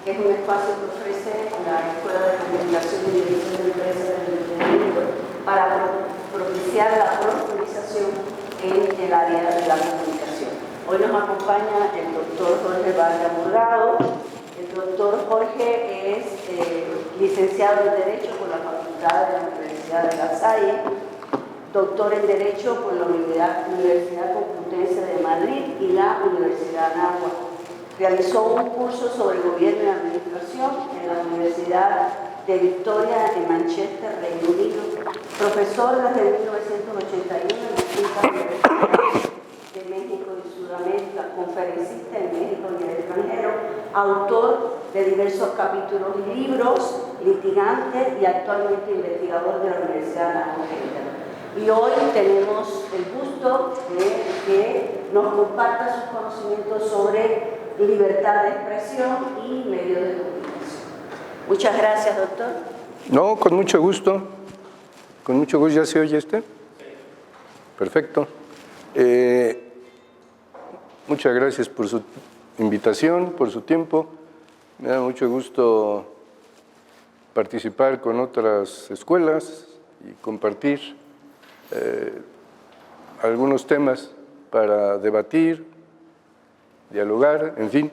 que es un espacio que ofrece la Escuela de Comunicación y Dirección de Empresas del Entretenimiento para propiciar la profundización en el área de la comunicación. Hoy nos acompaña el doctor Jorge Vargas Morgado. El doctor Jorge es licenciado en Derecho por la Facultad de la Universidad de La Salle, doctor en Derecho por la Universidad Complutense de Madrid y la Universidad Anáhuac. Realizó un curso sobre Gobierno y Administración en la Universidad de Victoria en Manchester, Reino Unido, profesor desde 1981 en distintas universidades de México y Sudamérica, conferencista en México y en el extranjero, autor de diversos capítulos y libros, litigante y actualmente investigador de la Universidad Nacional. Y hoy tenemos el gusto de que nos comparta sus conocimientos sobre libertad de expresión y medios de comunicación. Muchas gracias, doctor. No, con mucho gusto. Con mucho gusto. ¿Ya se oye este? Perfecto. Muchas gracias por su invitación, por su tiempo. Me da mucho gusto participar con otras escuelas y compartir algunos temas para debatir, dialogar, en fin.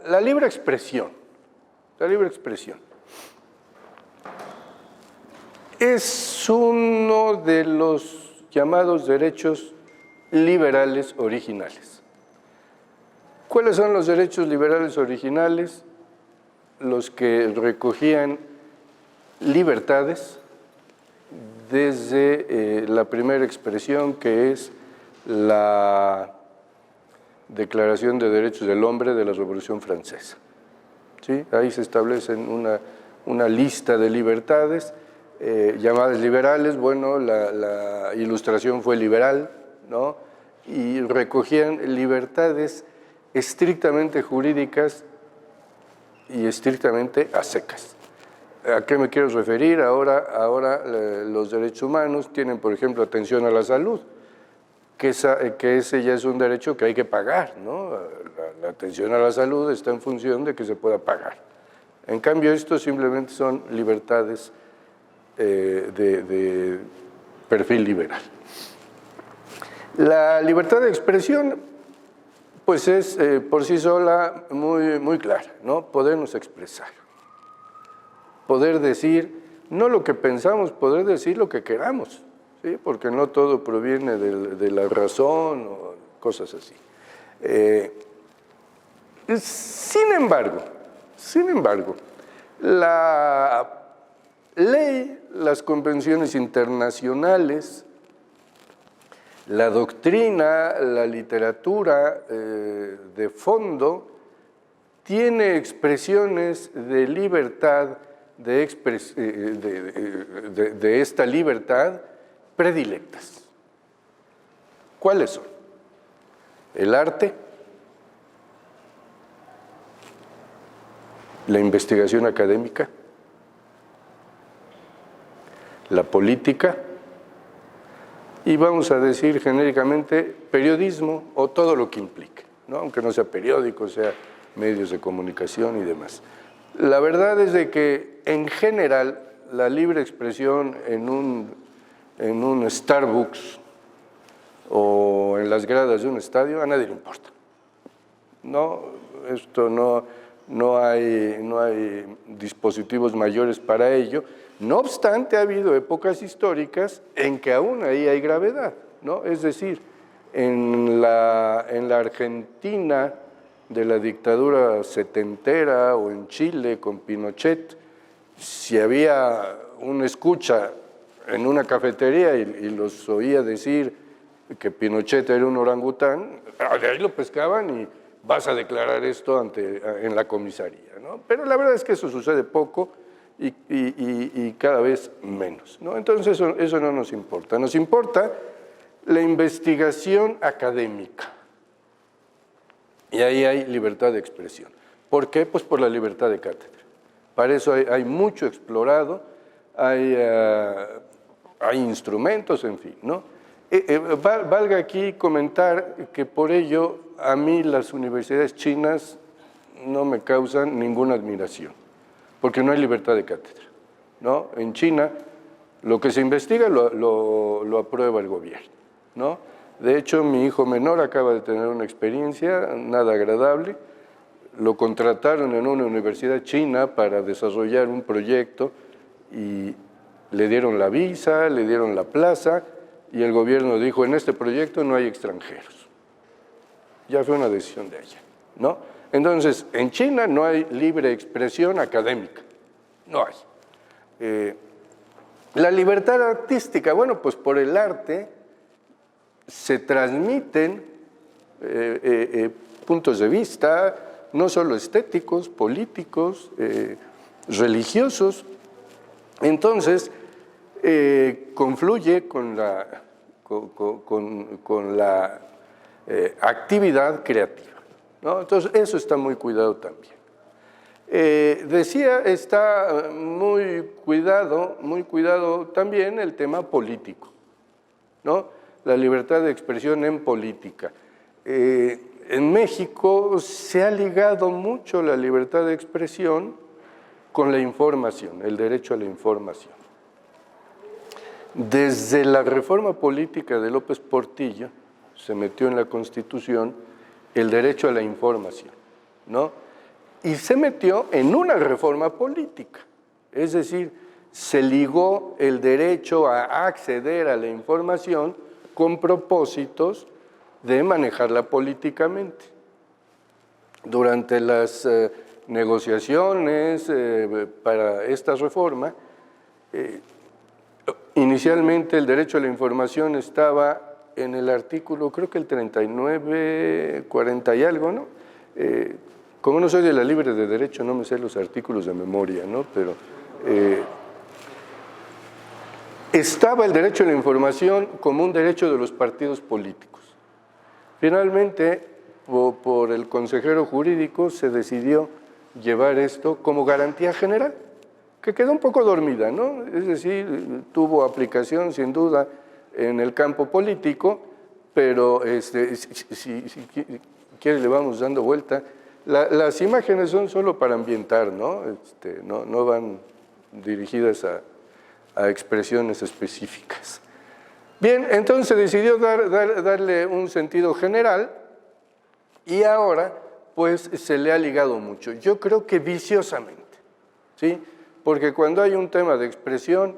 La libre expresión, es uno de los llamados derechos liberales originales. ¿Cuáles son los derechos liberales originales? Los que recogían libertades desde la primera expresión, que es la Declaración de Derechos del Hombre de la Revolución Francesa. ¿Sí? Ahí se establecen una lista de libertades llamadas liberales. Bueno, la Ilustración fue liberal, ¿no? Y recogían libertades estrictamente jurídicas y estrictamente a secas. ¿A qué me quiero referir? Ahora los derechos humanos tienen, por ejemplo, atención a la salud, que ese ya es un derecho que hay que pagar, ¿no? La atención a la salud está en función de que se pueda pagar. En cambio, estos simplemente son libertades de perfil liberal. La libertad de expresión, pues es por sí sola muy clara, ¿no? Podernos expresar, poder decir no lo que pensamos, poder decir lo que queramos, ¿sí? Porque no todo proviene de la razón o cosas así. Sin embargo, la ley, las convenciones internacionales, la doctrina, la literatura de fondo tiene expresiones de libertad, de esta libertad predilectas. ¿Cuáles son? El arte, la investigación académica, la política y, vamos a decir genéricamente, periodismo o todo lo que implique, ¿no? Aunque no sea periódico, sea medios de comunicación y demás. La verdad es de que, en general, la libre expresión en un Starbucks o en las gradas de un estadio a nadie le importa. No hay dispositivos mayores para ello. No obstante, ha habido épocas históricas en que aún ahí hay gravedad, ¿no? Es decir, en la Argentina de la dictadura setentera o en Chile con Pinochet, si había un escucha en una cafetería y los oía decir que Pinochet era un orangután, de ahí lo pescaban y vas a declarar esto en la comisaría, ¿no? Pero la verdad es que eso sucede poco y cada vez menos, ¿no? Entonces eso no nos importa. Nos importa la investigación académica. Y ahí hay libertad de expresión. ¿Por qué? Pues por la libertad de cátedra. Para eso hay mucho explorado, hay instrumentos, en fin, ¿no? Valga aquí comentar que por ello a mí las universidades chinas no me causan ninguna admiración, porque no hay libertad de cátedra, ¿no? En China, lo que se investiga lo aprueba el gobierno, ¿no? De hecho, mi hijo menor acaba de tener una experiencia nada agradable. Lo contrataron en una universidad china para desarrollar un proyecto y le dieron la visa, le dieron la plaza y el gobierno dijo, en este proyecto no hay extranjeros. Ya fue una decisión de ella, ¿no? Entonces, en China no hay libre expresión académica, no hay. La libertad artística, bueno, pues por el arte se transmiten puntos de vista, no solo estéticos, políticos, religiosos. Entonces, confluye con la actividad creativa, ¿no? Entonces, eso está muy cuidado también. Decía, está muy cuidado también el tema político, ¿no? La libertad de expresión en política. En México se ha ligado mucho la libertad de expresión con la información, el derecho a la información. Desde la reforma política de López Portillo se metió en la Constitución el derecho a la información, ¿no? Y se metió en una reforma política, es decir, se ligó el derecho a acceder a la información con propósitos de manejarla políticamente. Durante las negociaciones para esta reforma, inicialmente el derecho a la información estaba en el artículo, creo que el 39, 40 y algo, ¿no? Como no soy de la libre de derecho, no me sé los artículos de memoria, ¿no? Pero estaba el derecho a la información como un derecho de los partidos políticos. Finalmente, por el consejero jurídico, se decidió llevar esto como garantía general, que quedó un poco dormida, ¿no? Es decir, tuvo aplicación sin duda en el campo político, pero si quiere le vamos dando vuelta. Las imágenes son solo para ambientar, ¿no? No van dirigidas a expresiones específicas. Bien, entonces se decidió darle un sentido general y ahora pues se le ha ligado mucho. Yo creo que viciosamente, ¿sí? Porque cuando hay un tema de expresión,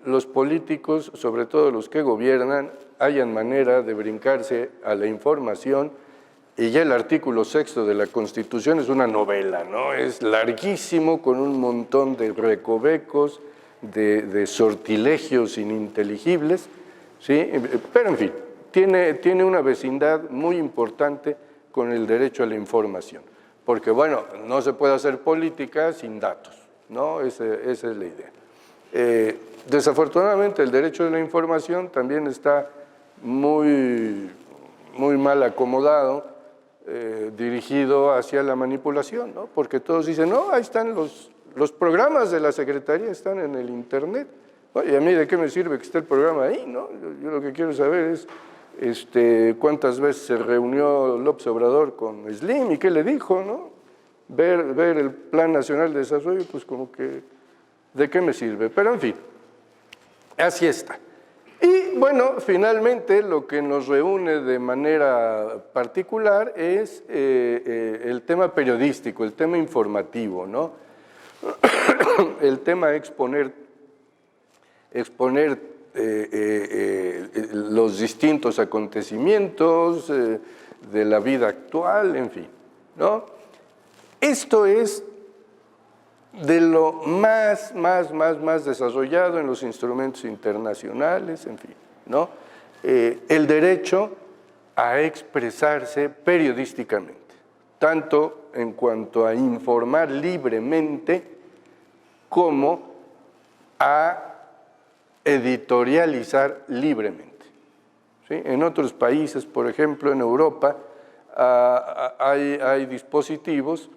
los políticos, sobre todo los que gobiernan, hayan manera de brincarse a la información. Y ya el artículo 6 de la Constitución es una novela, ¿no? Es larguísimo, con un montón de recovecos, de sortilegios ininteligibles, ¿sí? Pero en fin, tiene una vecindad muy importante con el derecho a la información, porque bueno, no se puede hacer política sin datos, ¿no? Esa es la idea. Desafortunadamente el derecho de la información también está muy mal acomodado, dirigido hacia la manipulación, ¿no? Porque todos dicen, no, ahí están los programas de la Secretaría, están en el Internet. ¿Y a mí de qué me sirve que esté el programa ahí, no? Yo lo que quiero saber es cuántas veces se reunió López Obrador con Slim y qué le dijo, ¿no? Ver el Plan Nacional de Desarrollo, pues como que, ¿de qué me sirve? Pero en fin, así está. Y bueno, finalmente lo que nos reúne de manera particular es el tema periodístico, el tema informativo, ¿no? El tema exponer los distintos acontecimientos de la vida actual, en fin, ¿no? Esto es de lo más desarrollado en los instrumentos internacionales, en fin, ¿no? El derecho a expresarse periodísticamente, tanto en cuanto a informar libremente como a editorializar libremente, ¿sí? En otros países, por ejemplo, en Europa, hay dispositivos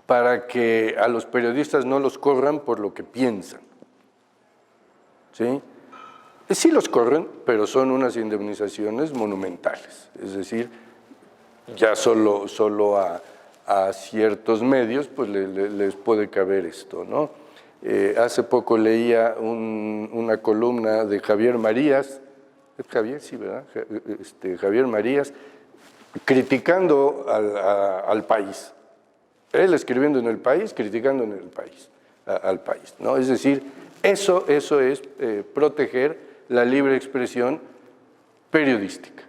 para que a los periodistas no los corran por lo que piensan, ¿sí? Sí los corren, pero son unas indemnizaciones monumentales, es decir, ya solo a ciertos medios, pues les puede caber esto, ¿no? Hace poco leía una columna de Javier Marías, ¿es Javier? Sí, ¿verdad? Javier Marías, criticando al país. Él escribiendo en El País, criticando en El País, al país, ¿no? Es decir, eso es proteger la libre expresión periodística,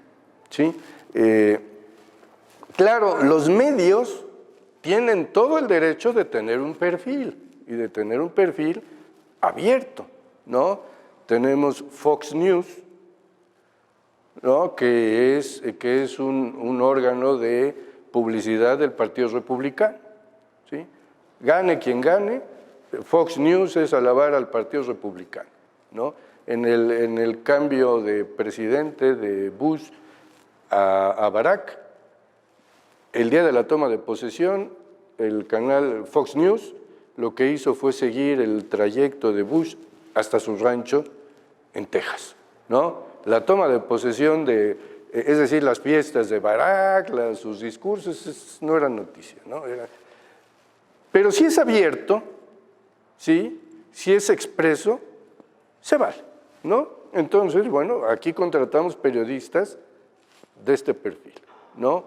¿sí? Claro, los medios tienen todo el derecho de tener un perfil, y de tener un perfil abierto, ¿no? Tenemos Fox News, ¿no? que es un órgano de publicidad del Partido Republicano, ¿sí? Gane quien gane, Fox News es alabar al Partido Republicano, ¿no? En el cambio de presidente de Bush a Barack, el día de la toma de posesión, el canal Fox News lo que hizo fue seguir el trayecto de Bush hasta su rancho en Texas, ¿no? La toma de posesión es decir, las fiestas de Barack, sus discursos, no eran noticia, ¿no? Pero si es abierto, ¿sí? Si es expreso, se vale, ¿no? Entonces, bueno, aquí contratamos periodistas de este perfil, ¿no?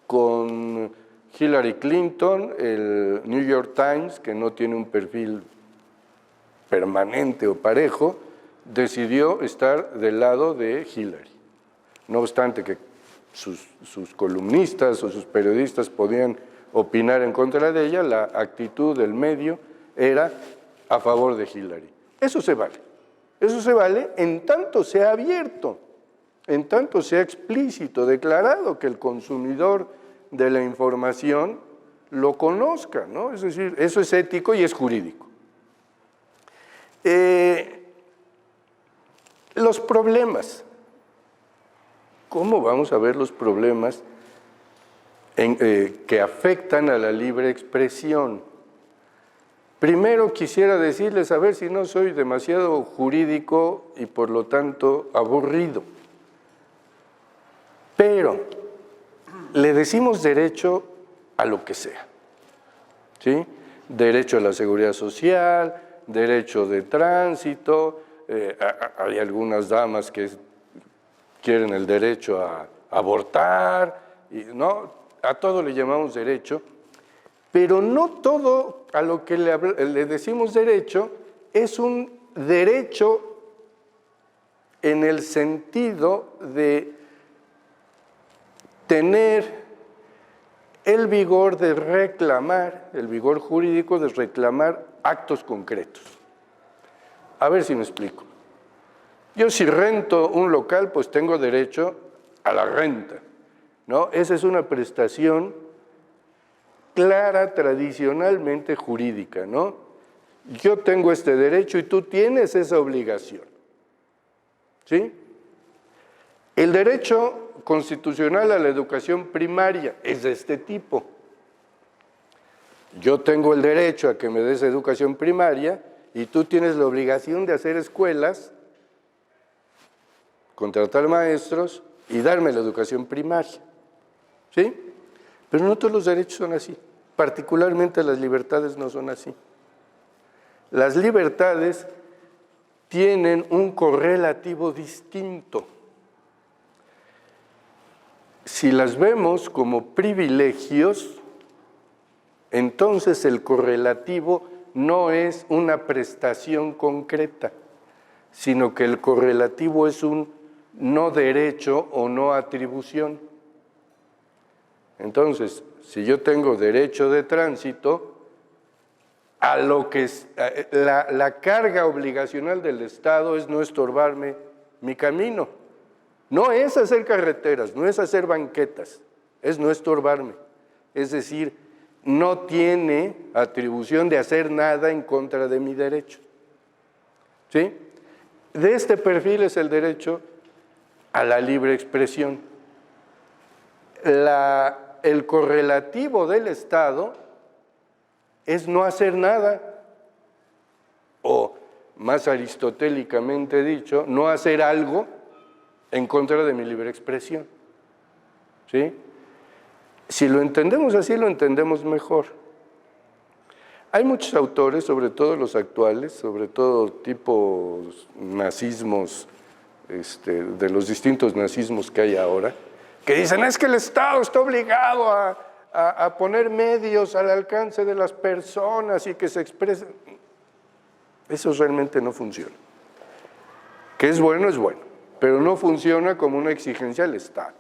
Con Hillary Clinton, el New York Times, que no tiene un perfil permanente o parejo, decidió estar del lado de Hillary. No obstante que sus columnistas o sus periodistas podían opinar en contra de ella, la actitud del medio era a favor de Hillary. Eso se vale en tanto sea abierto, en tanto sea explícito, declarado, que el consumidor de la información lo conozca, ¿no? Es decir, eso es ético y es jurídico. Los problemas. ¿Cómo vamos a ver los problemas que afectan a la libre expresión? Primero quisiera decirles, a ver si no soy demasiado jurídico y por lo tanto aburrido, pero le decimos derecho a lo que sea, ¿sí? Derecho a la seguridad social, derecho de tránsito, hay algunas damas que quieren el derecho a abortar, ¿no? A todo le llamamos derecho, pero no todo a lo que le decimos derecho es un derecho en el sentido de tener el vigor de reclamar, el vigor jurídico de reclamar actos concretos. A ver si me explico. Yo si rento un local, pues tengo derecho a la renta, ¿no? Esa es una prestación clara, tradicionalmente jurídica, ¿no? Yo tengo este derecho y tú tienes esa obligación, ¿sí? El derecho constitucional a la educación primaria es de este tipo. Yo tengo el derecho a que me des educación primaria y tú tienes la obligación de hacer escuelas, contratar maestros y darme la educación primaria, ¿sí? Pero no todos los derechos son así, particularmente las libertades no son así. Las libertades tienen un correlativo distinto. Si las vemos como privilegios, entonces el correlativo no es una prestación concreta, sino que el correlativo es un no derecho o no atribución. Entonces, si yo tengo derecho de tránsito, a lo que la carga obligacional del Estado es no estorbarme mi camino. No es hacer carreteras, no es hacer banquetas, es no estorbarme. Es decir, no tiene atribución de hacer nada en contra de mi derecho, ¿sí? De este perfil es el derecho a la libre expresión. El correlativo del Estado es no hacer nada, o más aristotélicamente dicho, no hacer algo en contra de mi libre expresión, ¿sí? Si lo entendemos así, lo entendemos mejor. Hay muchos autores, sobre todo los actuales, sobre todo tipo nazismos, de los distintos nazismos que hay ahora, que dicen, es que el Estado está obligado a poner medios al alcance de las personas y que se expresen. Eso realmente no funciona. Que es bueno, pero no funciona como una exigencia al Estado.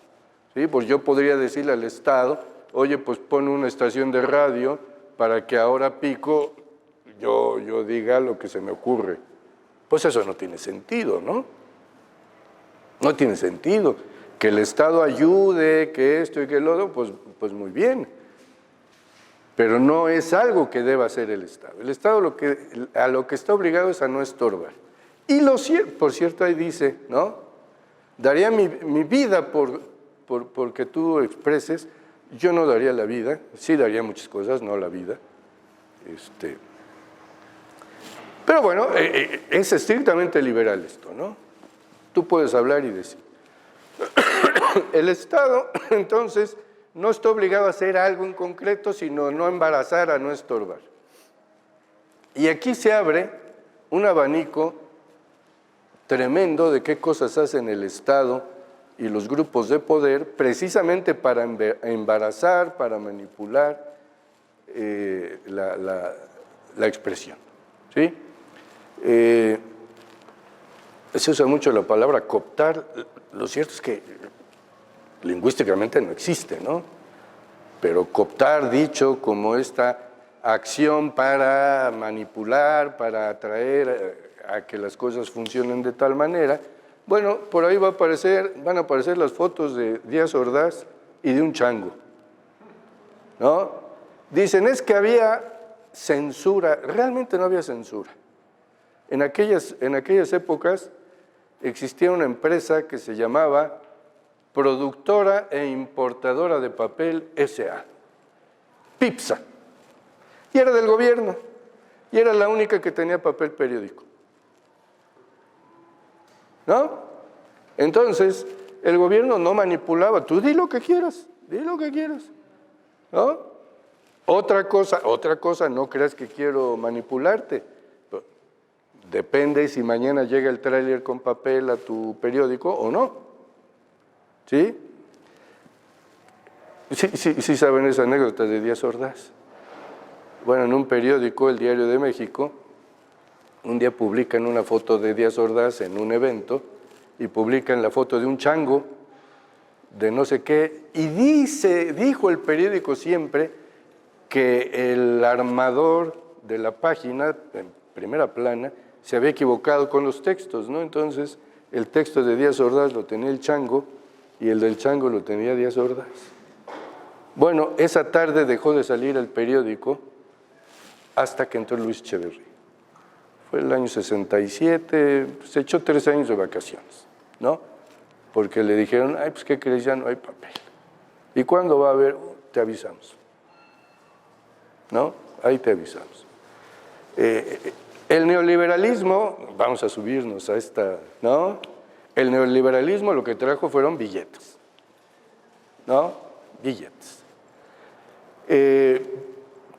¿Sí? Pues yo podría decirle al Estado, oye, pues pon una estación de radio para que ahora pico yo diga lo que se me ocurre. Pues eso no tiene sentido, ¿no? No tiene sentido. Que el Estado ayude, que esto y que lo otro, pues muy bien. Pero no es algo que deba hacer el Estado. El Estado a lo que está obligado es a no estorbar. Y por cierto, ahí dice, ¿no? Daría mi vida porque tú expreses. Yo no daría la vida, sí daría muchas cosas, no la vida. Pero bueno, es estrictamente liberal esto, ¿no? Tú puedes hablar y decir. El Estado, entonces, no está obligado a hacer algo en concreto, sino no embarazar, a no estorbar. Y aquí se abre un abanico tremendo de qué cosas hacen el Estado y los grupos de poder precisamente para embarazar, para manipular la expresión. ¿Sí? Se usa mucho la palabra cooptar. Lo cierto es que lingüísticamente no existe, ¿no? Pero cooptar, dicho como esta acción para manipular, para atraer a que las cosas funcionen de tal manera. Bueno, por ahí van a aparecer las fotos de Díaz Ordaz y de un chango, ¿no? Dicen, es que había censura. Realmente no había censura. En aquellas épocas existía una empresa que se llamaba Productora e Importadora de Papel S.A., PIPSA, y era del gobierno, y era la única que tenía papel periódico, ¿no? Entonces, el gobierno no manipulaba, tú di lo que quieras, ¿no? Otra cosa, no creas que quiero manipularte, depende si mañana llega el tráiler con papel a tu periódico o no. ¿Sí? Sí saben esa anécdota de Díaz Ordaz. Bueno, en un periódico, El Diario de México, un día publican una foto de Díaz Ordaz en un evento y publican la foto de un chango de no sé qué, y dijo el periódico siempre que el armador de la página, en primera plana, se había equivocado con los textos, ¿no? Entonces, el texto de Díaz Ordaz lo tenía el chango y el del chango lo tenía Díaz Ordaz. Bueno, esa tarde dejó de salir el periódico hasta que entró Luis Echeverría. Fue el año 67, se echó 3 años de vacaciones, ¿no? Porque le dijeron, ay, pues, ¿qué crees? Ya no hay papel. ¿Y cuándo va a haber? Te avisamos. ¿No? Ahí te avisamos. El neoliberalismo, vamos a subirnos a esta, ¿no? El neoliberalismo lo que trajo fueron billetes, ¿no? Billetes.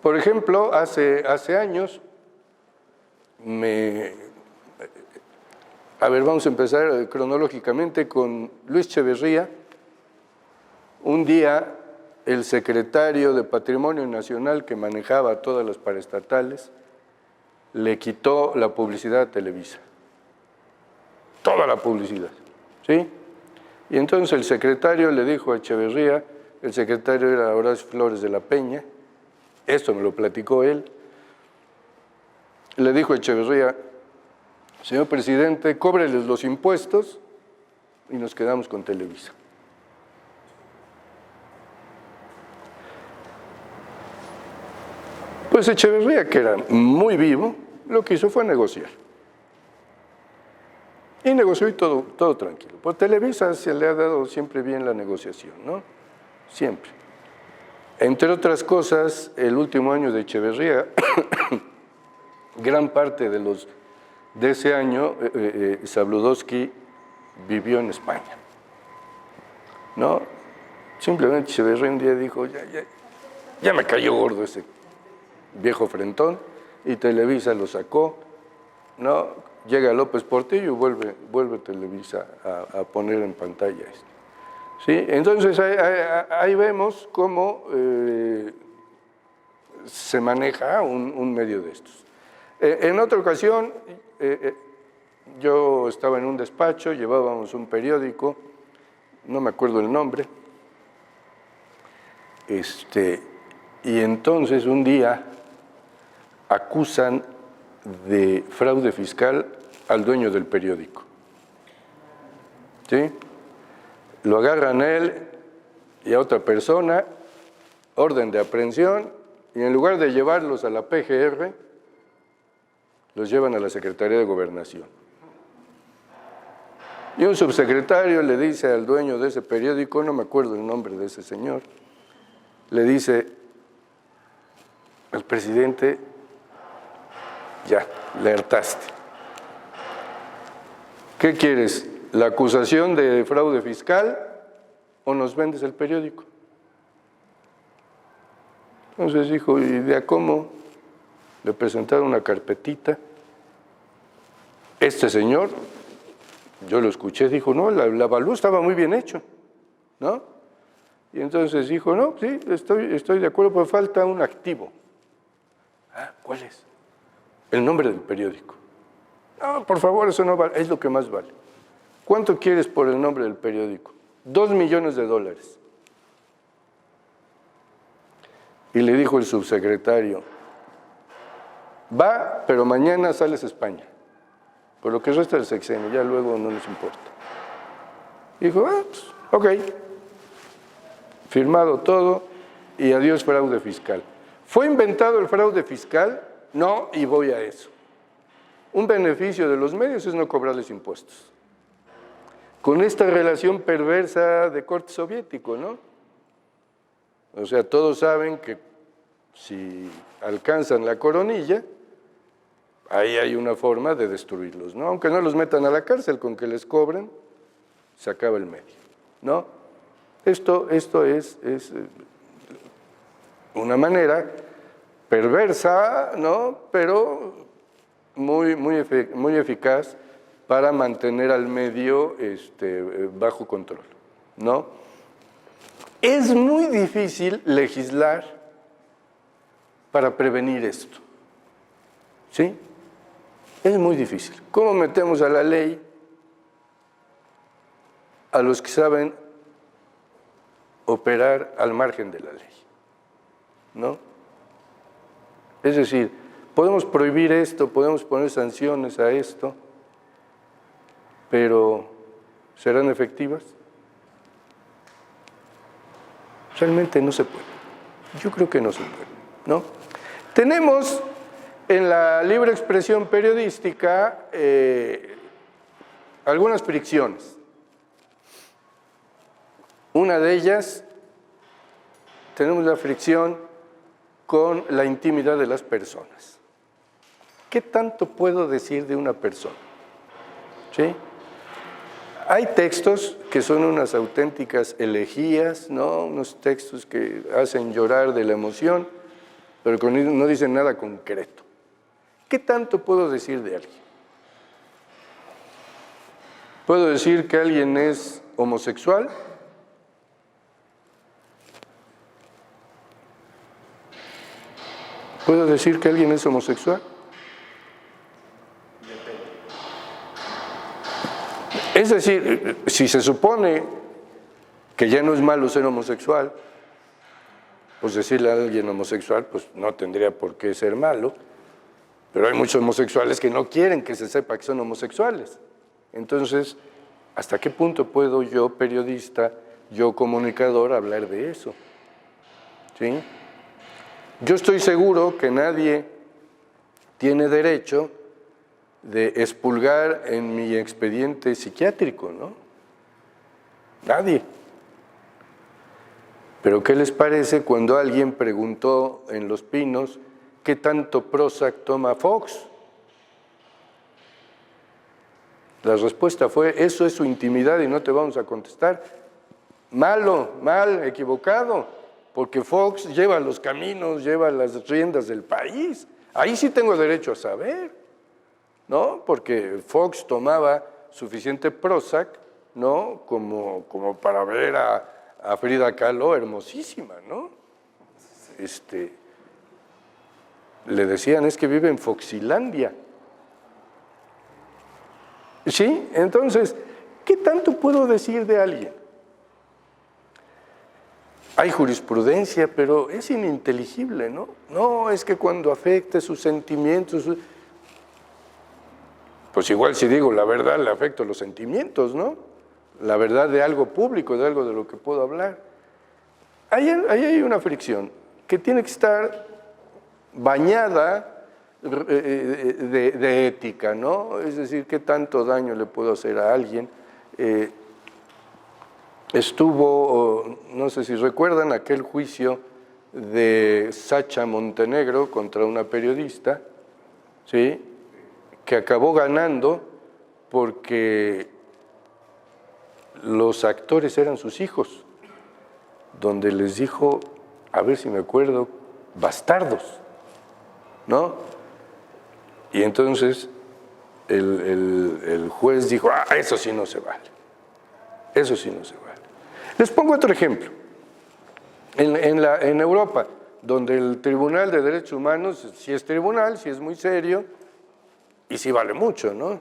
Por ejemplo, hace años, vamos a empezar cronológicamente con Luis Echeverría. Un día, el secretario de Patrimonio Nacional que manejaba todas las paraestatales le quitó la publicidad a Televisa. Toda la publicidad, ¿sí? Y entonces el secretario le dijo a Echeverría, el secretario era Horacio Flores de la Peña, esto me lo platicó él, le dijo a Echeverría, señor presidente, cóbreles los impuestos y nos quedamos con Televisa. Pues Echeverría, que era muy vivo, lo que hizo fue negociar. Y negoció y todo tranquilo. Por Televisa se le ha dado siempre bien la negociación, ¿no? Siempre. Entre otras cosas, el último año de Echeverría, gran parte de ese año, Zabludovsky vivió en España, ¿no? Simplemente Echeverría un día dijo, ya me cayó gordo ese viejo frentón, y Televisa lo sacó, ¿no? Llega López Portillo y vuelve Televisa a poner en pantalla esto. ¿Sí? Entonces ahí vemos cómo se maneja un medio de estos. En otra ocasión, yo estaba en un despacho, llevábamos un periódico, no me acuerdo el nombre, y entonces un día acusan de fraude fiscal al dueño del periódico. ¿Sí? Lo agarran a él y a otra persona, orden de aprehensión, y en lugar de llevarlos a la PGR, los llevan a la Secretaría de Gobernación. Y un subsecretario le dice al dueño de ese periódico, no me acuerdo el nombre de ese señor, le dice al presidente, ya, le hartaste. ¿Qué quieres? ¿La acusación de fraude fiscal o nos vendes el periódico? Entonces dijo, ¿y de a cómo? Le presentaron una carpetita. Este señor, yo lo escuché, dijo, no, la avalúo, estaba muy bien hecho, ¿no? Y entonces dijo, no, sí, estoy de acuerdo, pero falta un activo. Ah, ¿cuál es? El nombre del periódico. No, por favor, eso no vale, es lo que más vale. ¿Cuánto quieres por el nombre del periódico? $2 millones. Y le dijo el subsecretario, va, pero mañana sales a España. Por lo que resta del sexenio, ya luego no nos importa. Y dijo, pues, ok. Firmado todo y adiós fraude fiscal. ¿Fue inventado el fraude fiscal? No, y voy a eso. Un beneficio de los medios es no cobrarles impuestos. Con esta relación perversa de corte soviético, ¿no? O sea, todos saben que si alcanzan la coronilla, ahí hay una forma de destruirlos, ¿no? Aunque no los metan a la cárcel, con que les cobren, se acaba el medio, ¿no? Esto es una manera perversa, ¿no? Pero muy eficaz para mantener al medio bajo control, ¿no? Es muy difícil legislar para prevenir esto, ¿sí? Es muy difícil. ¿Cómo metemos a la ley a los que saben operar al margen de la ley? ¿No? Es decir, podemos prohibir esto, podemos poner sanciones a esto, pero ¿serán efectivas? Realmente no se puede. Yo creo que no se puede, ¿no? Tenemos en la libre expresión periodística algunas fricciones. Una de ellas, tenemos la fricción con la intimidad de las personas. ¿Qué tanto puedo decir de una persona? ¿Sí? Hay textos que son unas auténticas elegías, ¿no? Unos textos que hacen llorar de la emoción, pero que no dicen nada concreto. ¿Qué tanto puedo decir de alguien? ¿Puedo decir que alguien es homosexual? ¿Puedo decir que alguien es homosexual? Es decir, si se supone que ya no es malo ser homosexual, pues decirle a alguien homosexual, pues no tendría por qué ser malo, pero hay muchos homosexuales que no quieren que se sepa que son homosexuales. Entonces, ¿hasta qué punto puedo yo, periodista, yo comunicador, hablar de eso? ¿Sí? Yo estoy seguro que nadie tiene derecho de expurgar en mi expediente psiquiátrico, ¿no? Nadie. Pero ¿qué les parece cuando alguien preguntó en Los Pinos qué tanto Prozac toma Fox? La respuesta fue, eso es su intimidad y no te vamos a contestar. mal, equivocado, porque Fox lleva los caminos, lleva las riendas del país. Ahí sí tengo derecho a saber, ¿no? Porque Fox tomaba suficiente Prozac, ¿no? Como para ver a Frida Kahlo hermosísima, ¿no? Le decían, es que vive en Foxilandia. ¿Sí? Entonces, ¿qué tanto puedo decir de alguien? Hay jurisprudencia, pero es ininteligible, ¿no? No, es que cuando afecte sus sentimientos, pues igual si digo la verdad le afecto los sentimientos, ¿no? La verdad de algo público, de algo de lo que puedo hablar. Ahí hay una fricción que tiene que estar bañada de ética, ¿no? Es decir, ¿qué tanto daño le puedo hacer a alguien? Estuvo, no sé si recuerdan, aquel juicio de Sacha Montenegro contra una periodista, ¿sí?, que acabó ganando porque los actores eran sus hijos, donde les dijo, a ver si me acuerdo, bastardos, ¿no? Y entonces el juez dijo, eso sí no se vale, eso sí no se vale. Les pongo otro ejemplo. En Europa, donde el Tribunal de Derechos Humanos, sí es tribunal, sí es muy serio, y sí vale mucho, ¿no?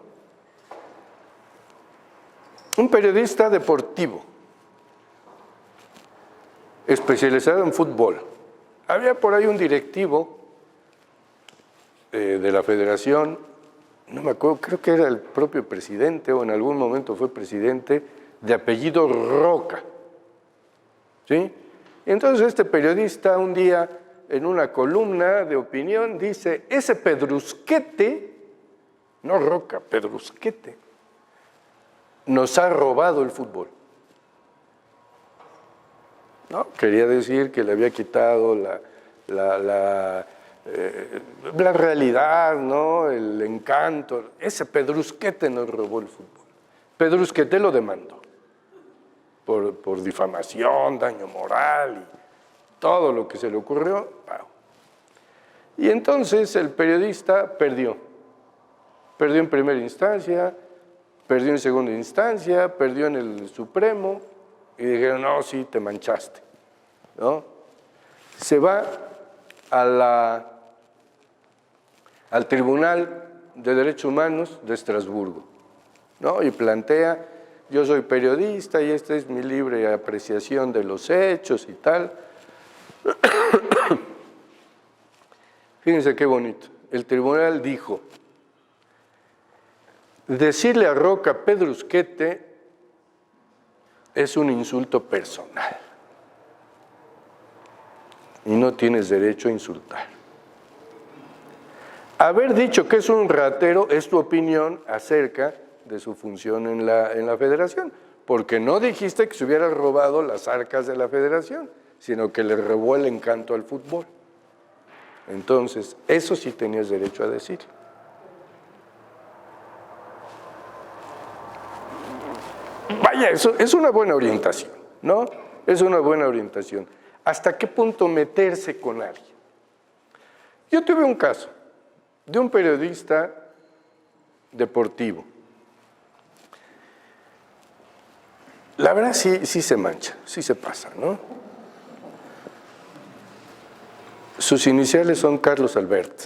Un periodista deportivo, especializado en fútbol. Había por ahí un directivo de la federación, no me acuerdo, creo que era el propio presidente, o en algún momento fue presidente, de apellido Roca. ¿Sí? Entonces este periodista un día en una columna de opinión dice, ese Pedrusquete, no Roca, Pedrusquete, nos ha robado el fútbol. ¿No? Quería decir que le había quitado la realidad, ¿no?, el encanto. Ese Pedrusquete nos robó el fútbol. Pedrusquete lo demandó por difamación, daño moral y todo lo que se le ocurrió. Y entonces el periodista perdió en primera instancia, perdió en segunda instancia, perdió en el Supremo, y dijeron, no, sí, te manchaste, ¿no? Se va al Tribunal de Derechos Humanos de Estrasburgo, ¿no? Y plantea, yo soy periodista y esta es mi libre apreciación de los hechos y tal. Fíjense qué bonito. El tribunal dijo, decirle a Roca Pedrusquete es un insulto personal y no tienes derecho a insultar. Haber dicho que es un ratero es tu opinión acerca de su función en la federación, porque no dijiste que se hubiera robado las arcas de la federación, sino que le robó el encanto al fútbol. Entonces, eso sí tenías derecho a decirlo. Vaya, eso es una buena orientación, ¿no? Es una buena orientación. ¿Hasta qué punto meterse con alguien? Yo tuve un caso de un periodista deportivo. La verdad sí se mancha, sí se pasa, ¿no? Sus iniciales son Carlos Albert,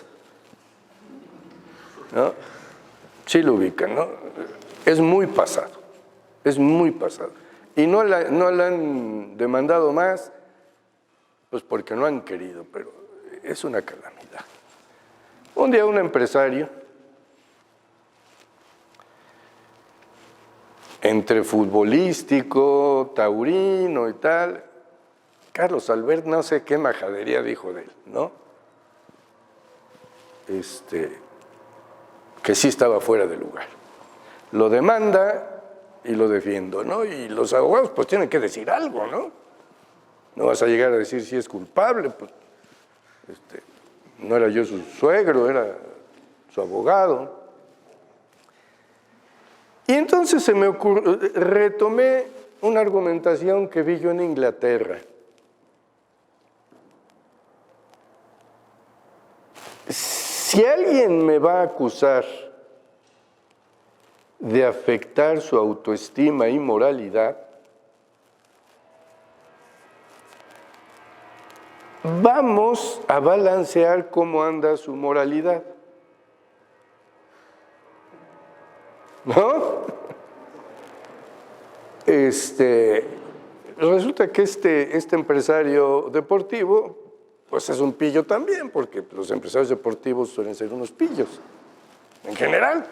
¿no? Sí lo ubican, ¿no? Es muy pasado. Es muy pasado. Y no la han demandado más, pues porque no han querido, pero es una calamidad. Un día un empresario, entre futbolístico, taurino y tal, Carlos Albert, no sé qué majadería dijo de él, ¿no? Que sí estaba fuera de lugar. Lo demanda y lo defiendo, ¿no? Y los abogados pues tienen que decir algo, ¿no? No vas a llegar a decir si es culpable, pues no era yo su suegro, era su abogado. Y entonces se me ocurrió, retomé una argumentación que vi yo en Inglaterra. Si alguien me va a acusar de afectar su autoestima y moralidad, vamos a balancear cómo anda su moralidad. ¿No? Resulta que este empresario deportivo, pues es un pillo también, porque los empresarios deportivos suelen ser unos pillos, en general.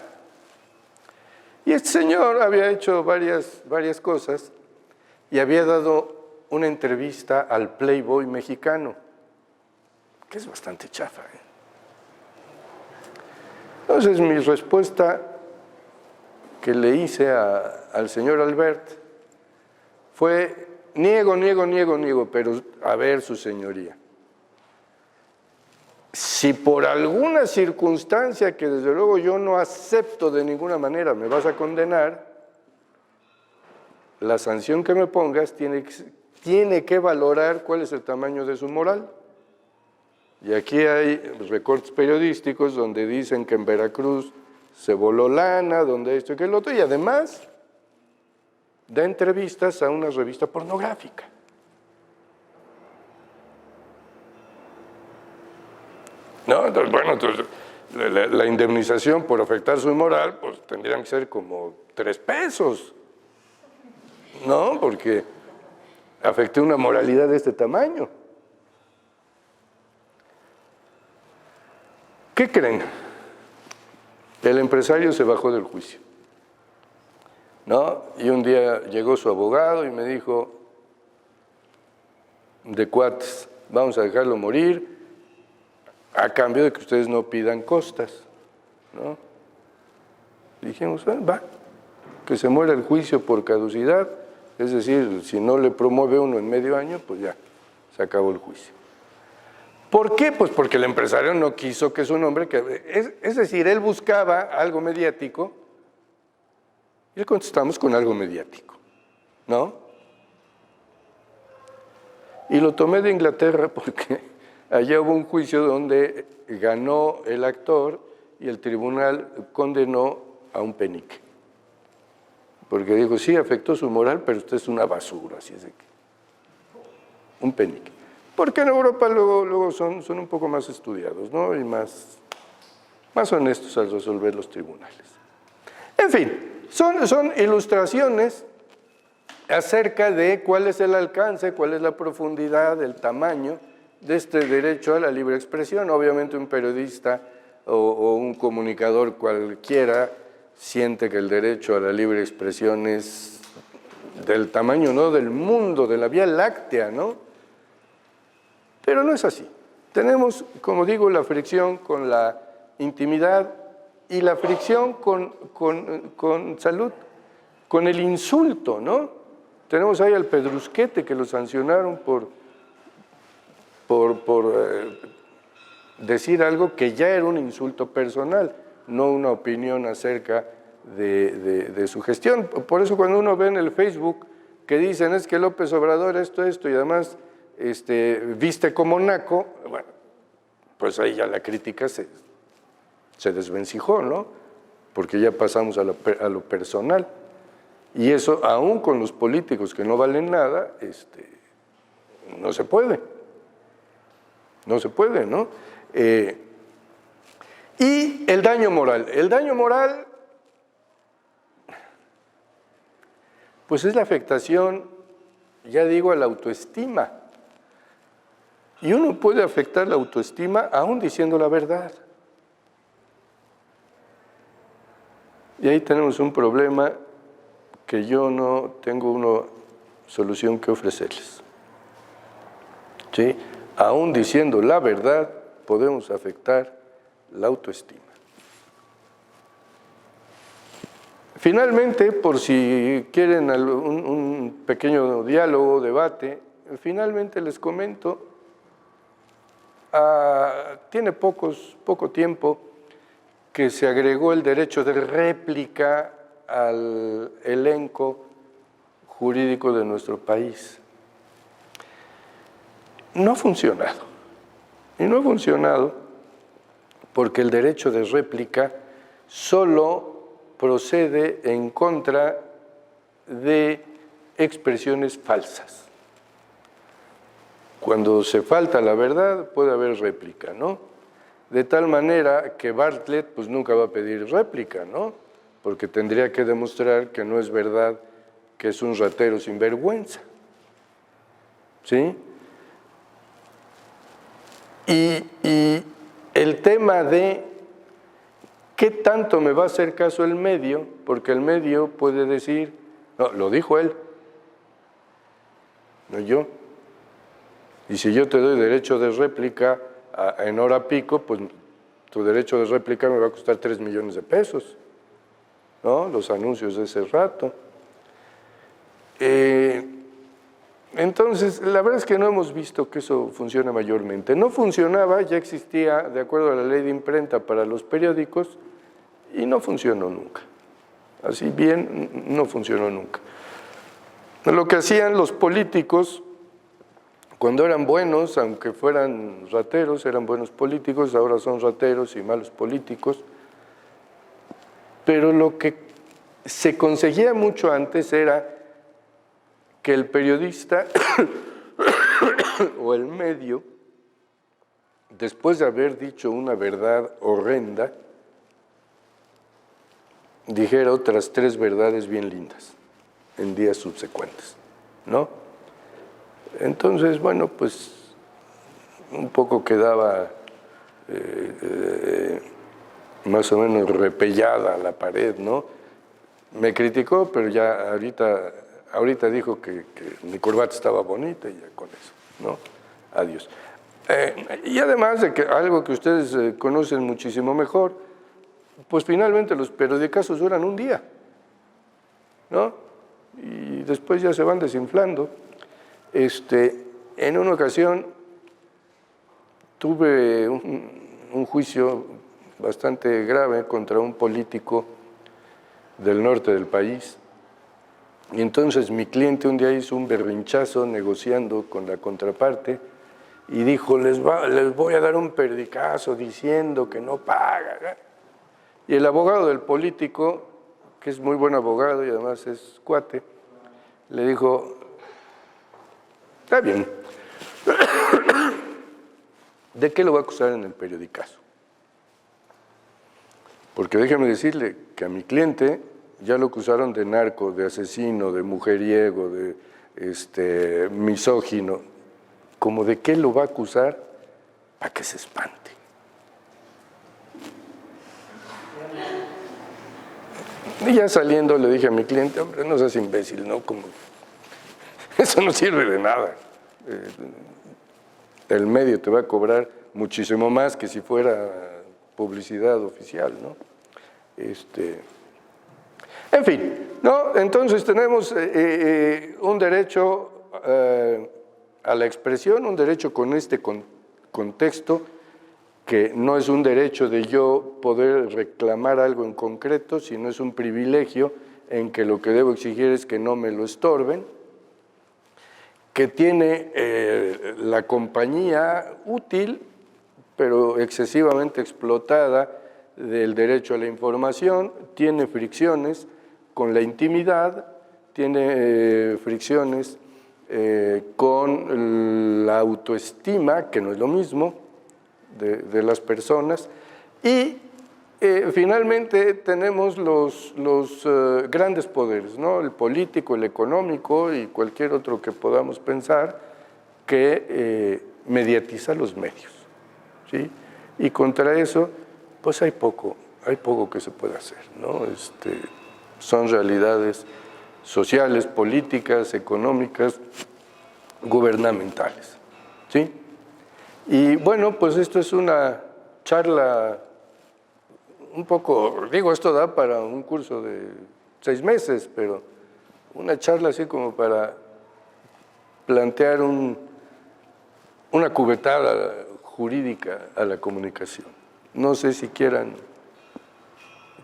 Y este señor había hecho varias cosas y había dado una entrevista al Playboy mexicano, que es bastante chafa, ¿eh? Entonces mi respuesta que le hice al señor Albert fue: niego, pero a ver, su señoría, si por alguna circunstancia que desde luego yo no acepto de ninguna manera me vas a condenar, la sanción que me pongas tiene que valorar cuál es el tamaño de su moral. Y aquí hay recortes periodísticos donde dicen que en Veracruz se voló lana, donde esto y que el otro, y además da entrevistas a una revista pornográfica. ¿No? Entonces, bueno, la indemnización por afectar su moral, pues tendrían que ser como 3 pesos, ¿no? Porque afecté una moralidad de este tamaño. ¿Qué creen? El empresario se bajó del juicio, ¿no? Y un día llegó su abogado y me dijo: de cuates, vamos a dejarlo morir a cambio de que ustedes no pidan costas, ¿no? Dijimos, va, que se muera el juicio por caducidad, es decir, si no le promueve uno en medio año, pues ya, se acabó el juicio. ¿Por qué? Pues porque el empresario no quiso que su nombre, es decir, él buscaba algo mediático y le contestamos con algo mediático, ¿no? Y lo tomé de Inglaterra porque allá hubo un juicio donde ganó el actor y el tribunal condenó a un penique. Porque dijo, sí, afectó su moral, pero usted es una basura, así es de que. Un penique. Porque en Europa luego son un poco más estudiados, ¿no? Y más honestos al resolver los tribunales. En fin, son ilustraciones acerca de cuál es el alcance, cuál es la profundidad, el tamaño de este derecho a la libre expresión. Obviamente un periodista o un comunicador cualquiera siente que el derecho a la libre expresión es del tamaño, ¿no?, del mundo, de la Vía Láctea, ¿no? Pero no es así. Tenemos, como digo, la fricción con la intimidad y la fricción con salud, con el insulto, ¿no? Tenemos ahí al Pedrusquete que lo sancionaron por decir algo que ya era un insulto personal, no una opinión acerca de su gestión. Por eso cuando uno ve en el Facebook que dicen es que López Obrador esto y además viste como naco, bueno, pues ahí ya la crítica se desvencijó, ¿no? Porque ya pasamos a lo personal. Y eso, aún con los políticos que no valen nada, no se puede. No se puede, ¿no? Y el daño moral. El daño moral, pues es la afectación, ya digo, a la autoestima. Y uno puede afectar la autoestima aún diciendo la verdad. Y ahí tenemos un problema que yo no tengo una solución que ofrecerles. ¿Sí? Aún diciendo la verdad, podemos afectar la autoestima. Finalmente, por si quieren un pequeño diálogo, debate, finalmente les comento, tiene poco tiempo que se agregó el derecho de réplica al elenco jurídico de nuestro país. No ha funcionado. Y no ha funcionado porque el derecho de réplica solo procede en contra de expresiones falsas. Cuando se falta la verdad puede haber réplica, ¿no? De tal manera que Bartlett pues nunca va a pedir réplica, ¿no? Porque tendría que demostrar que no es verdad que es un ratero sin vergüenza, ¿sí? Y el tema de qué tanto me va a hacer caso el medio, porque el medio puede decir, no, lo dijo él, no yo. Y si yo te doy derecho de réplica en hora pico, pues tu derecho de réplica me va a costar 3 millones de pesos, ¿no? Los anuncios de ese rato. Entonces, la verdad es que no hemos visto que eso funcione mayormente. No funcionaba, ya existía, de acuerdo a la ley de imprenta para los periódicos, y no funcionó nunca. Así bien, no funcionó nunca. Lo que hacían los políticos, cuando eran buenos, aunque fueran rateros, eran buenos políticos, ahora son rateros y malos políticos, pero lo que se conseguía mucho antes era que el periodista o el medio, después de haber dicho una verdad horrenda, dijera otras 3 verdades bien lindas en días subsecuentes, ¿no? Entonces, bueno, pues un poco quedaba más o menos repellada la pared, ¿no? Me criticó, pero ya ahorita dijo que mi corbata estaba bonita y ya con eso, ¿no? Adiós. Y además de que algo que ustedes conocen muchísimo mejor, pues finalmente los periodicazos duran un día, ¿no? Y después ya se van desinflando. En una ocasión tuve un juicio bastante grave contra un político del norte del país, y entonces mi cliente un día hizo un berrinchazo negociando con la contraparte y dijo, les voy a dar un periodicazo diciendo que no paga. Y el abogado del político, que es muy buen abogado y además es cuate, le dijo, está bien, ¿de qué lo va a acusar en el periodicazo? Porque déjeme decirle que a mi cliente ya lo acusaron de narco, de asesino, de mujeriego, de misógino. ¿Cómo de qué lo va a acusar? Para que se espante. Y ya saliendo le dije a mi cliente, hombre, no seas imbécil, ¿no? Como, eso no sirve de nada. El medio te va a cobrar muchísimo más que si fuera publicidad oficial, ¿no? En fin, ¿no? Entonces tenemos un derecho a la expresión, un derecho con este contexto, que no es un derecho de yo poder reclamar algo en concreto, sino es un privilegio en que lo que debo exigir es que no me lo estorben, que tiene la compañía útil, pero excesivamente explotada, del derecho a la información, tiene fricciones con la intimidad, tiene fricciones con la autoestima, que no es lo mismo, de las personas, y finalmente tenemos los grandes poderes, ¿no? El político, el económico y cualquier otro que podamos pensar que mediatiza los medios, ¿sí? Y contra eso, pues hay poco que se puede hacer, ¿no? Son realidades sociales, políticas, económicas, gubernamentales, ¿sí? Y bueno, pues esto es una charla un poco, digo, esto da para un curso de 6 meses, pero una charla así como para plantear una cubetada jurídica a la comunicación. No sé si quieran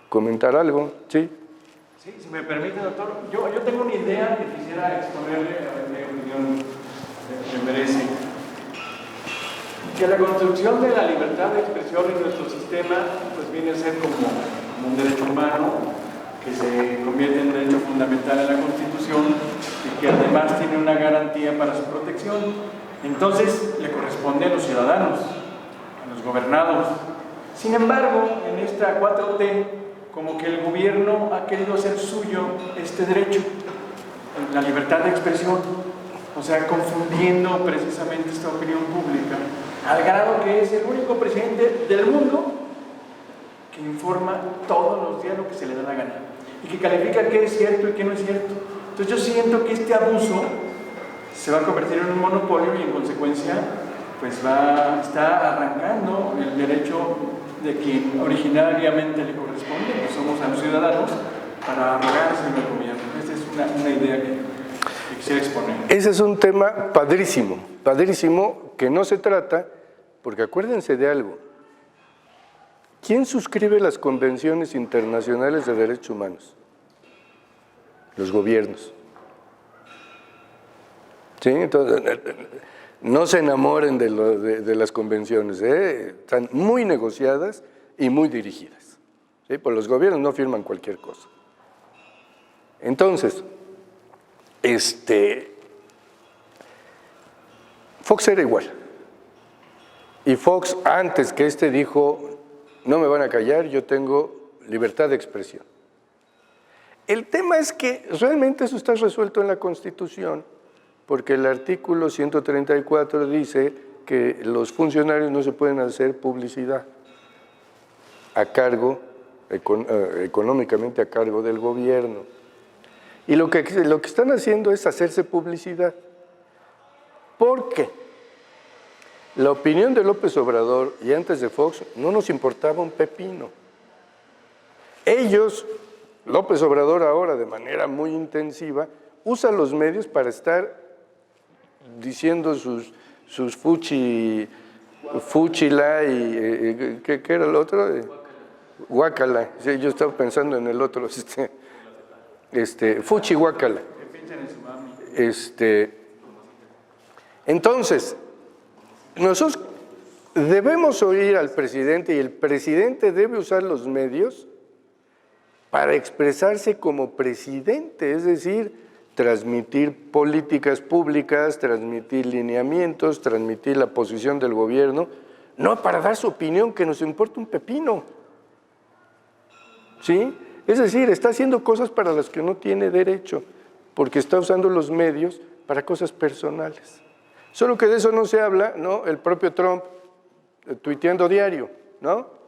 comentar algo, ¿sí? Sí, si me permite, doctor, yo tengo una idea que quisiera exponerle, a ver qué opinión me merece. Que la construcción de la libertad de expresión en nuestro sistema pues viene a ser como un derecho humano que se convierte en derecho fundamental en la Constitución y que además tiene una garantía para su protección. Entonces le corresponde a los ciudadanos, a los gobernados. Sin embargo, en esta 4T, como que el gobierno ha querido hacer suyo este derecho, la libertad de expresión, o sea, confundiendo precisamente esta opinión pública, al grado que es el único presidente del mundo que informa todos los días lo que se le da la gana y que califica qué es cierto y qué no es cierto. Entonces yo siento que este abuso se va a convertir en un monopolio y en consecuencia pues está arrancando el derecho de quien originariamente le corresponde, que somos a los ciudadanos, para arrogarse en el gobierno. Esta es una idea que quisiera exponer. Ese es un tema padrísimo, padrísimo, que no se trata, porque acuérdense de algo. ¿Quién suscribe las convenciones internacionales de derechos humanos? Los gobiernos. ¿Sí? Entonces, no se enamoren de las convenciones, están muy negociadas y muy dirigidas. ¿Sí? Pues los gobiernos no firman cualquier cosa. Entonces, Fox era igual. Y Fox, antes que dijo, no me van a callar, yo tengo libertad de expresión. El tema es que realmente eso está resuelto en la Constitución, porque el artículo 134 dice que los funcionarios no se pueden hacer publicidad a cargo, económicamente a cargo del gobierno. Y lo que están haciendo es hacerse publicidad. ¿Por qué? La opinión de López Obrador y antes de Fox no nos importaba un pepino. Ellos, López Obrador ahora de manera muy intensiva, usa los medios para estar diciendo sus fuchila y ¿qué era el otro? Guácala. Sí, yo estaba pensando en el otro, fuchi guácala. Entonces, nosotros debemos oír al presidente y el presidente debe usar los medios para expresarse como presidente, es decir, transmitir políticas públicas, transmitir lineamientos, transmitir la posición del gobierno, no para dar su opinión que nos importa un pepino. ¿Sí? Es decir, está haciendo cosas para las que no tiene derecho, porque está usando los medios para cosas personales. Solo que de eso no se habla, ¿no? El propio Trump, tuiteando diario, ¿no?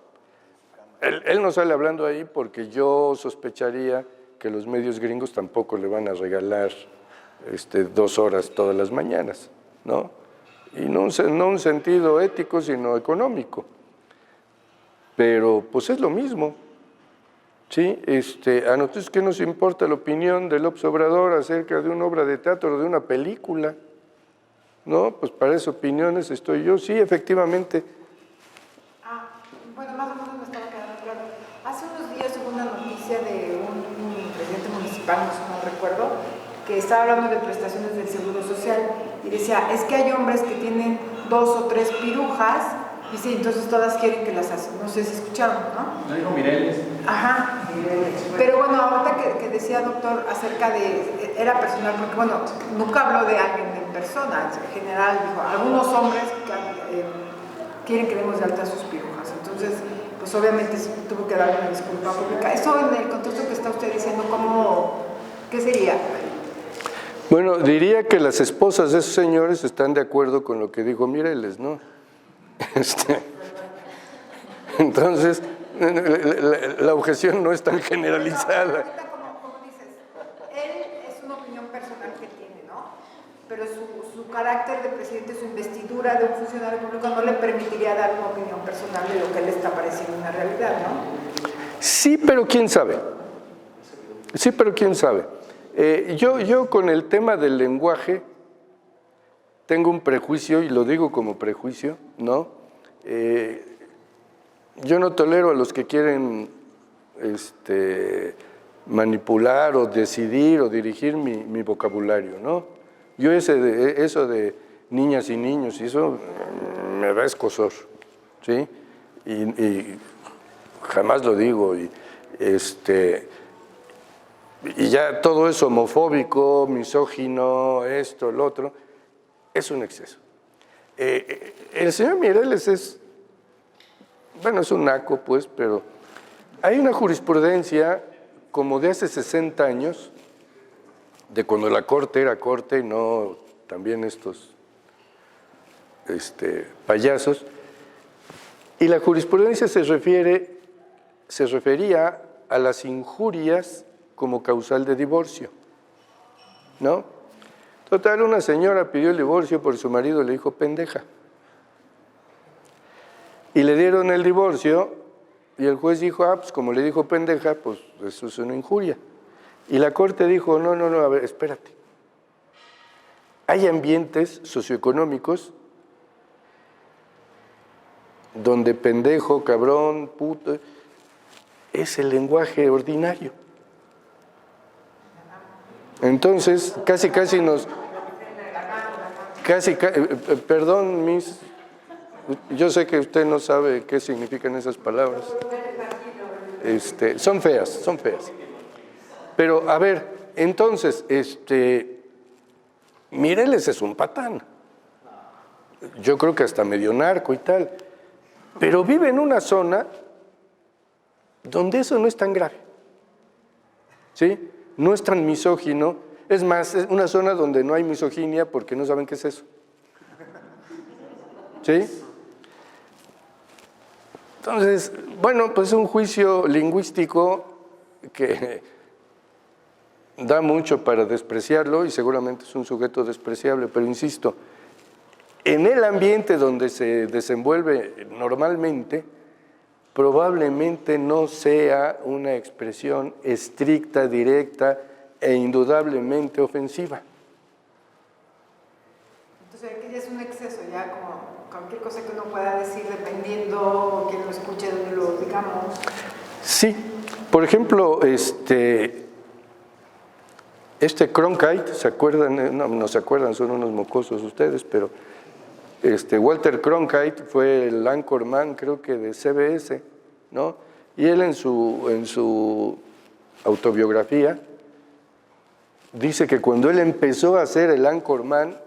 Él no sale hablando ahí porque yo sospecharía que los medios gringos tampoco le van a regalar 2 horas todas las mañanas, ¿no? Y no un sentido ético, sino económico. Pero pues es lo mismo, ¿sí? A nosotros, ¿qué nos importa la opinión de López Obrador acerca de una obra de teatro o de una película? No, pues para esas opiniones estoy yo, sí, efectivamente. Bueno, más o menos me estaba quedando claro. Hace unos días hubo una noticia de un presidente municipal, no recuerdo, que estaba hablando de prestaciones del Seguro Social y decía, es que hay hombres que tienen 2 o 3 pirujas, y sí, entonces todas quieren que las hacen. No sé si escucharon, ¿no? No dijo Mireles. Ajá. Pero bueno, ahorita que decía doctor acerca de, era personal, porque bueno, nunca habló de alguien en persona, en general dijo, algunos hombres quieren que demos de alta sus pirujas. Entonces, pues obviamente tuvo que dar una disculpa pública. Eso en el contexto que está usted diciendo, ¿qué sería? Bueno, diría que las esposas de esos señores están de acuerdo con lo que dijo Mireles, ¿no? Entonces, la objeción no es tan generalizada. Ahorita, como dices, él es una opinión personal que tiene, ¿no? Pero su carácter de presidente, su investidura de un funcionario público no le permitiría dar una opinión personal de lo que él está pareciendo una realidad, ¿no? Sí, pero quién sabe. Sí, pero quién sabe. Yo con el tema del lenguaje tengo un prejuicio, y lo digo como prejuicio, ¿no? Yo no tolero a los que quieren manipular o decidir o dirigir mi vocabulario, ¿no? Yo eso de niñas y niños, y eso me da escozor, ¿sí? Y jamás lo digo, y ya todo eso homofóbico, misógino, esto, lo otro, es un exceso. El señor Mireles es un naco, pues, pero hay una jurisprudencia como de hace 60 años, de cuando la corte era corte y no también estos payasos, y la jurisprudencia se refería a las injurias como causal de divorcio, ¿no? Total, una señora pidió el divorcio porque su marido le dijo pendeja. Y le dieron el divorcio y el juez dijo, pues como le dijo pendeja, pues eso es una injuria. Y la corte dijo, no, a ver, espérate. Hay ambientes socioeconómicos donde pendejo, cabrón, puto, es el lenguaje ordinario. Entonces, perdón, Miss, yo sé que usted no sabe qué significan esas palabras. Son feas. Pero, a ver, entonces, Mireles es un patán. Yo creo que hasta medio narco y tal. Pero vive en una zona donde eso no es tan grave, ¿sí? No es tan misógino. Es más, es una zona donde no hay misoginia porque no saben qué es eso. ¿Sí? Entonces, bueno, pues es un juicio lingüístico que da mucho para despreciarlo y seguramente es un sujeto despreciable, pero insisto, en el ambiente donde se desenvuelve normalmente, probablemente no sea una expresión estricta, directa e indudablemente ofensiva. Entonces aquí ya es un exceso, ya como cualquier cosa que uno pueda decir dependiendo quién lo escuche, donde lo digamos. Sí, por ejemplo, Cronkite, ¿se acuerdan? No se acuerdan, son unos mocosos ustedes, pero Walter Cronkite fue el anchorman, creo que de CBS, ¿no? Y él en su autobiografía dice que cuando él empezó a ser el anchorman,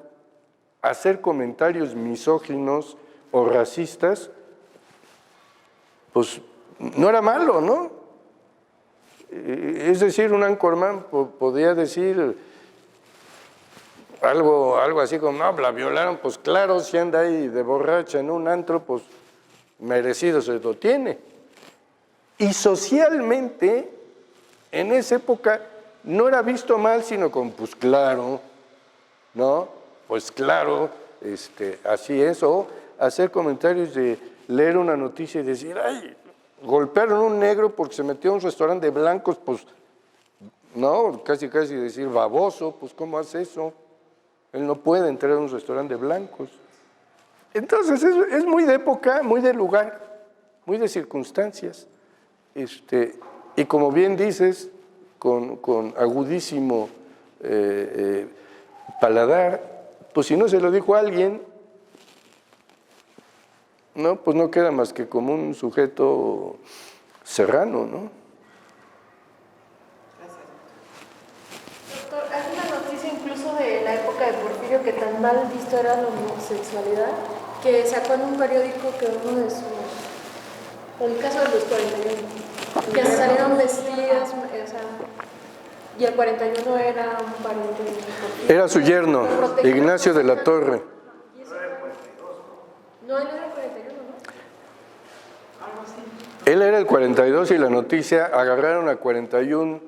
hacer comentarios misóginos o racistas, pues no era malo, ¿no? Es decir, un anchorman podía decir algo así como, no, la violaron, pues claro, si anda ahí de borracha en un antro, pues merecido se lo tiene. Y socialmente, en esa época, no era visto mal, sino con, pues claro, ¿no? Pues claro, así es, o hacer comentarios de leer una noticia y decir, ay, golpearon a un negro porque se metió a un restaurante de blancos, pues, no, casi decir baboso, pues ¿cómo hace eso? Él no puede entrar a un restaurante de blancos. Entonces es muy de época, muy de lugar, muy de circunstancias. Y como bien dices, con agudísimo paladar, pues si no se lo dijo a alguien, no, pues no queda más que como un sujeto serrano, ¿no? Doctor, hay una noticia incluso de la época de Porfirio que tan mal visto era la homosexualidad, que sacó en un periódico que uno de sus... el caso de los 41, que salieron vestidas, o sea, y el 41 era un pariente de Porfirio. Era su yerno, Ignacio de la Torre. No, él era el 41, ¿no? Algo así. Él era el 42 y la noticia, agarraron a 41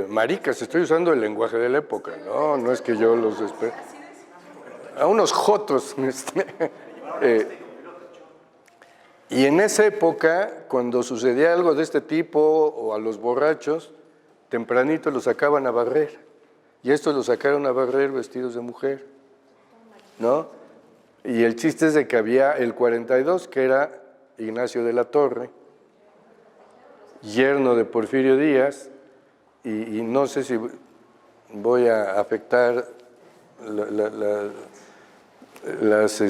maricas, estoy usando el lenguaje de la época, no es que yo los espero. A unos jotos. Y en esa época, cuando sucedía algo de este tipo, o a los borrachos, tempranito los sacaban a barrer. Y estos los sacaron a barrer vestidos de mujer, ¿no? Y el chiste es de que había el 42, que era Ignacio de la Torre, yerno de Porfirio Díaz, y no sé si voy a afectar las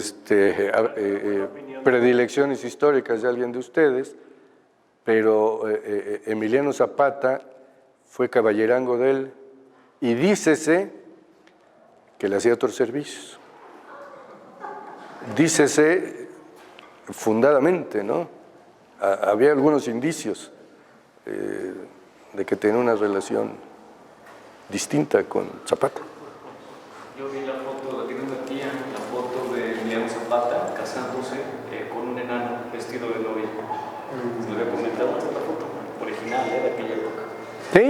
predilecciones históricas de alguien de ustedes, pero Emiliano Zapata fue caballerango de él, y dícese que le hacía otros servicios. Dícese fundadamente, ¿no? Había algunos indicios de que tenía una relación distinta con Zapata. Yo vi la foto, tiene una tía, la foto de Emiliano Zapata casándose con un enano vestido de novia. Se le había comentado esta foto original de aquella época. Sí.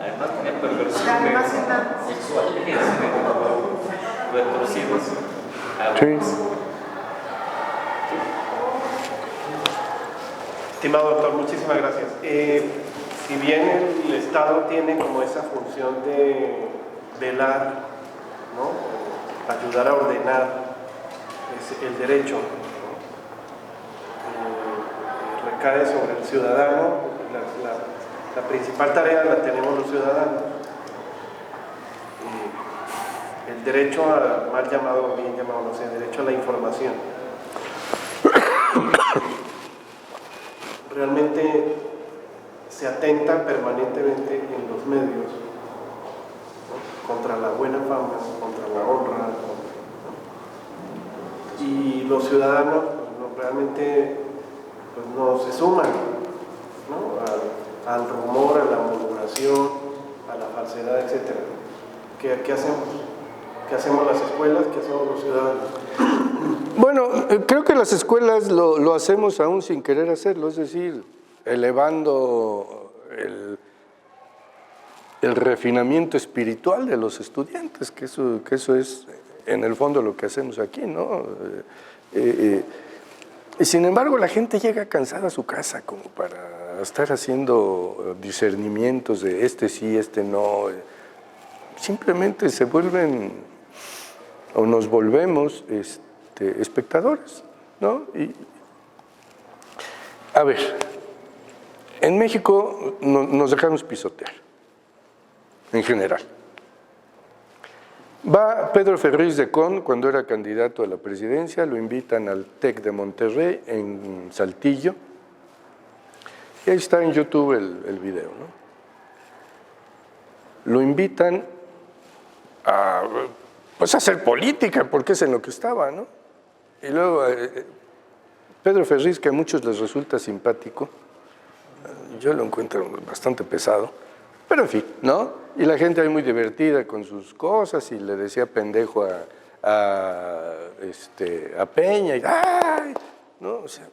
Además tenía perversiones sexuales retorcidas. Sí. Estimado doctor, muchísimas gracias. Si bien el Estado tiene como esa función de velar, ¿no? Ayudar a ordenar el derecho, ¿no? Recae sobre el ciudadano, la principal tarea la tenemos los ciudadanos. El derecho a, mal llamado, bien llamado, no sé, derecho a la información. Realmente se atenta permanentemente en los medios, ¿no? Contra la buena fama, contra la honra, ¿no? Y los ciudadanos realmente pues, no se suman, ¿no? Al rumor, a la murmuración, a la falsedad, etc. ¿Qué hacemos? ¿Qué hacemos las escuelas? ¿Qué hacemos los ciudadanos? Bueno, creo que las escuelas lo hacemos aún sin querer hacerlo, es decir, elevando el refinamiento espiritual de los estudiantes, que eso es en el fondo lo que hacemos aquí, ¿no? Y sin embargo la gente llega cansada a su casa como para estar haciendo discernimientos de este sí, este no. Simplemente se vuelven o nos volvemos espectadores, ¿no? Y, a ver, en México nos dejamos pisotear, en general. Va Pedro Ferriz de Con, cuando era candidato a la presidencia, lo invitan al TEC de Monterrey, en Saltillo, y ahí está en YouTube el video, ¿no? Lo invitan a, pues, a hacer política, porque es en lo que estaba, ¿no? Y luego Pedro Ferriz, que a muchos les resulta simpático, yo lo encuentro bastante pesado, pero en fin, ¿no? Y la gente ahí muy divertida con sus cosas, y le decía pendejo a Peña, y ¡ay! ¿No? O sea,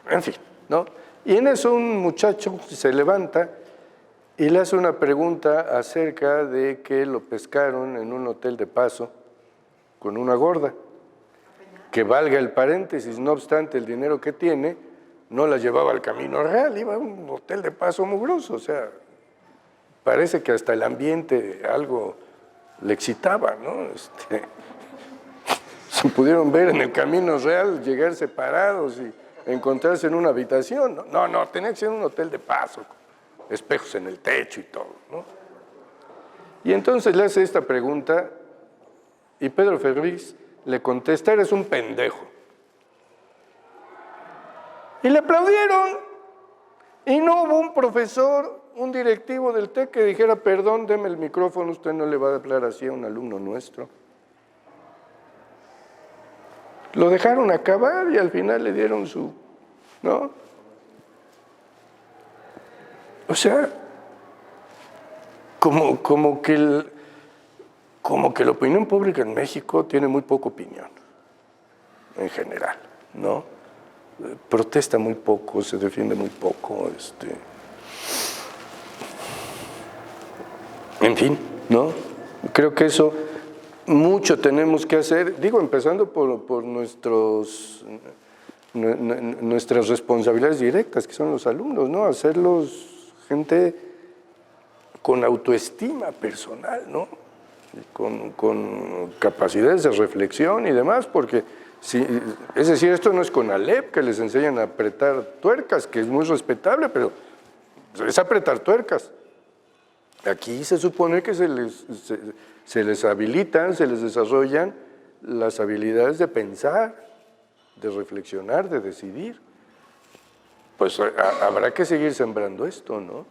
en fin, ¿no? Y en eso un muchacho se levanta y le hace una pregunta acerca de que lo pescaron en un hotel de paso con una gorda, que valga el paréntesis, no obstante el dinero que tiene, no la llevaba al Camino Real, iba a un hotel de paso mugroso, o sea, parece que hasta el ambiente algo le excitaba, ¿no? Se pudieron ver en el Camino Real, llegar separados y encontrarse en una habitación, no, tenía que ser un hotel de paso, espejos en el techo y todo, ¿no? Y entonces le hace esta pregunta y Pedro Ferriz le contesta: eres un pendejo. Y le aplaudieron. Y no hubo un profesor, un directivo del TEC que dijera: perdón, deme el micrófono, usted no le va a hablar así a un alumno nuestro. Lo dejaron acabar y al final le dieron su, ¿no? O sea, como que la opinión pública en México tiene muy poca opinión, en general, ¿no? Protesta muy poco, se defiende muy poco, en fin, ¿no? Creo que eso mucho tenemos que hacer, digo, empezando por nuestras responsabilidades directas, que son los alumnos, ¿no? Hacerlos gente con autoestima personal, ¿no? con capacidades de reflexión y demás, porque, es decir, esto no es con Alep que les enseñan a apretar tuercas, que es muy respetable, pero es apretar tuercas. Aquí se supone que se les habilitan, se les desarrollan las habilidades de pensar, de reflexionar, de decidir. Pues habrá que seguir sembrando esto, ¿no?